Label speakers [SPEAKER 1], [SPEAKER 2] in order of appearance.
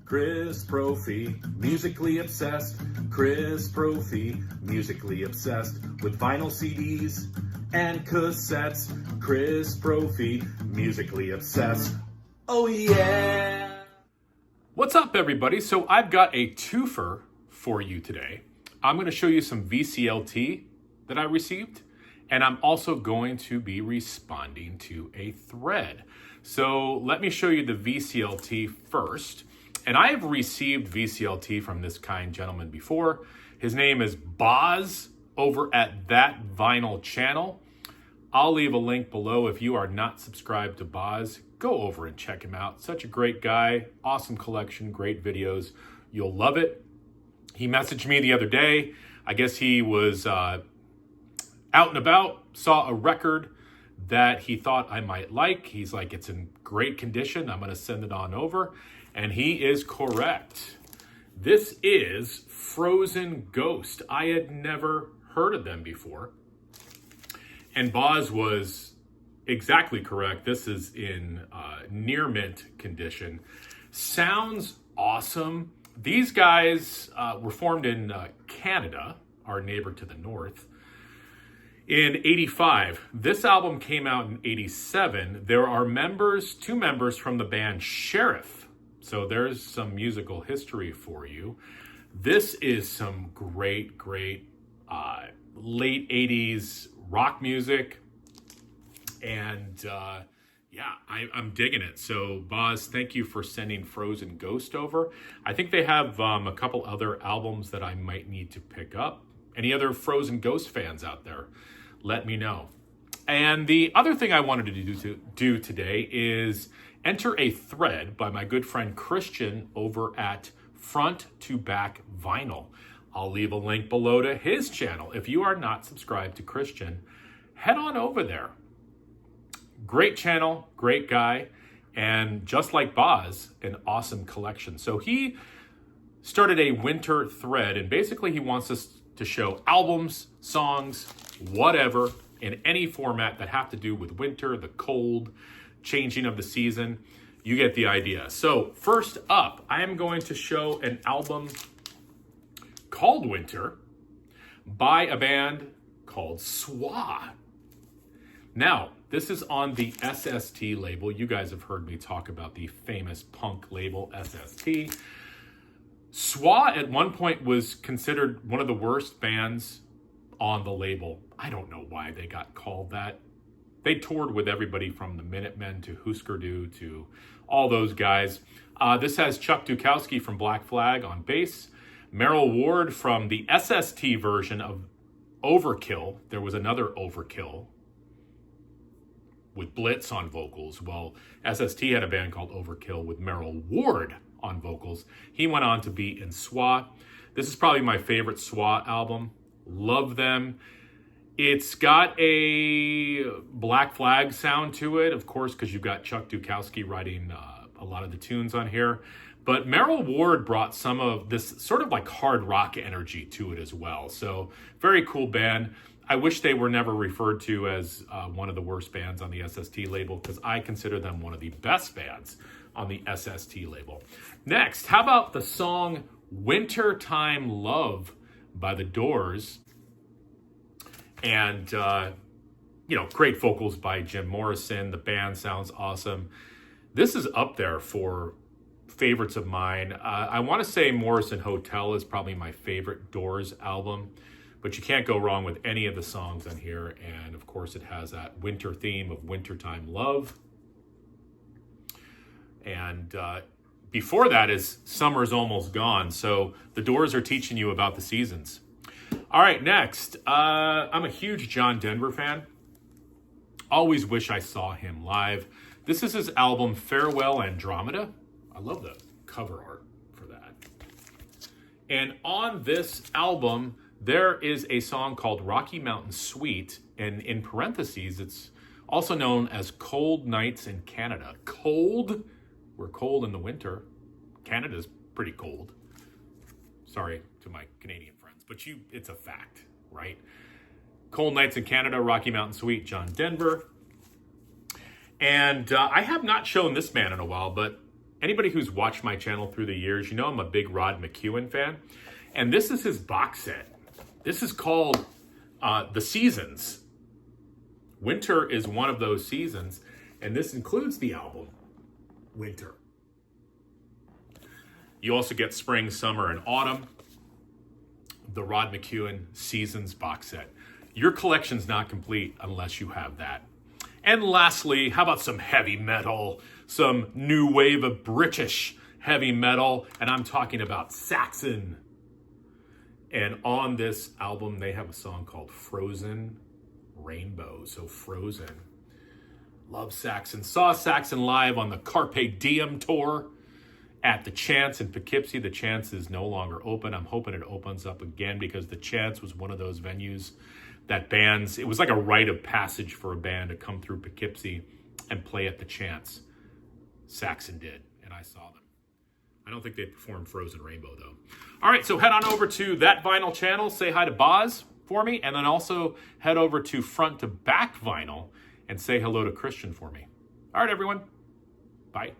[SPEAKER 1] Chris Brophy, musically obsessed. Chris Brophy, musically obsessed with vinyl CDs and cassettes. Chris Brophy, musically obsessed. Oh yeah!
[SPEAKER 2] What's up, everybody? So I've got a twofer for you today. I'm going to show you some VCLT that I received, and I'm also going to be responding to a thread. So let me show you the VCLT first. And I have received VCLT from this kind gentleman before. His name is Boz over at That Vinyl channel. I'll leave a link below. If you are not subscribed to Boz, go over and check him out. Such a great guy, awesome collection, great videos. You'll love it. He messaged me the other day. I guess he was out and about, saw a record that he thought I might like. He's like, it's in great condition. I'm going to send it on over. And he is correct. This is Frozen Ghost. I had never heard of them before. And Boz was exactly correct. This is in near mint condition. Sounds awesome. These guys were formed in Canada, our neighbor to the north, in 85. This album came out in 87. There are two members from the band Sheriff. So there's some musical history for you. This is some great late 80s rock music. And I'm digging it. So Boz, thank you for sending Frozen Ghost over. I think they have a couple other albums that I might need to pick up. Any other Frozen Ghost fans out there? Let me know. And the other thing I wanted to do today is enter a thread by my good friend Christian over at Front to Back Vinyl. I'll leave a link below to his channel. If you are not subscribed to Christian, head on over there. Great channel, great guy, and just like Boz, an awesome collection. So he started a winter thread, and basically he wants us to show albums, songs, whatever, in any format that have to do with winter, the cold, changing of the season. You get the idea. So first up, I am going to show an album called Winter by a band called SWA. Now, this is on the SST label. You guys have heard me talk about the famous punk label SST. SWA at one point was considered one of the worst bands on the label. I don't know why they got called that. They toured with everybody from the Minutemen to Husker Du to all those guys. This has Chuck Dukowski from Black Flag on bass, Merrill Ward from the SST version of Overkill. There was another Overkill with Blitz on vocals. Well, SST had a band called Overkill with Merrill Ward on vocals. He went on to be in SWA. This is probably my favorite SWA album. Love them. It's got a Black Flag sound to it, of course, because you've got Chuck Dukowski writing a lot of the tunes on here. But Merrill Ward brought some of this sort of like hard rock energy to it as well. So very cool band. I wish they were never referred to as one of the worst bands on the SST label, because I consider them one of the best bands on the SST label. Next, how about the song Wintertime Love by The Doors? And, great vocals by Jim Morrison. The band sounds awesome. This is up there for favorites of mine. I want to say Morrison Hotel is probably my favorite Doors album, but you can't go wrong with any of the songs on here. And, of course, it has that winter theme of Wintertime Love. And before that is Summer's Almost Gone. So the Doors are teaching you about the seasons. All right, next. I'm a huge John Denver fan. Always wish I saw him live. This is his album, Farewell Andromeda. I love the cover art for that. And on this album, there is a song called Rocky Mountain Suite. And in parentheses, it's also known as Cold Nights in Canada. Cold? We're cold in the winter. Canada's pretty cold. Sorry to my Canadian friends, but it's a fact, right? Cold Nights in Canada, Rocky Mountain Suite, John Denver. And I have not shown this man in a while, but Anybody who's watched my channel through the years, you know I'm a big Rod McEwen fan. And this is his box set. This is called The Seasons. Winter is one of those seasons, and this includes the album Winter. You also get spring, summer, and autumn. The Rod McEwen Seasons box set. Your collection's not complete unless you have that. And lastly, how about some heavy metal? Some new wave of British heavy metal, and I'm talking about Saxon. And on this album, they have a song called Frozen Rainbow. So Frozen. Love Saxon. Saw Saxon live on the Carpe Diem tour at the Chance in Poughkeepsie. The Chance is no longer open. I'm hoping it opens up again because the Chance was one of those venues that bands, it was like a rite of passage for a band to come through Poughkeepsie and play at the Chance. Saxon did, and I saw them. I don't think they performed Frozen Rainbow, though. All right, so head on over to That Vinyl channel. Say hi to Boz for me, and then also head over to Front to Back Vinyl and say hello to Christian for me. All right, everyone. Bye.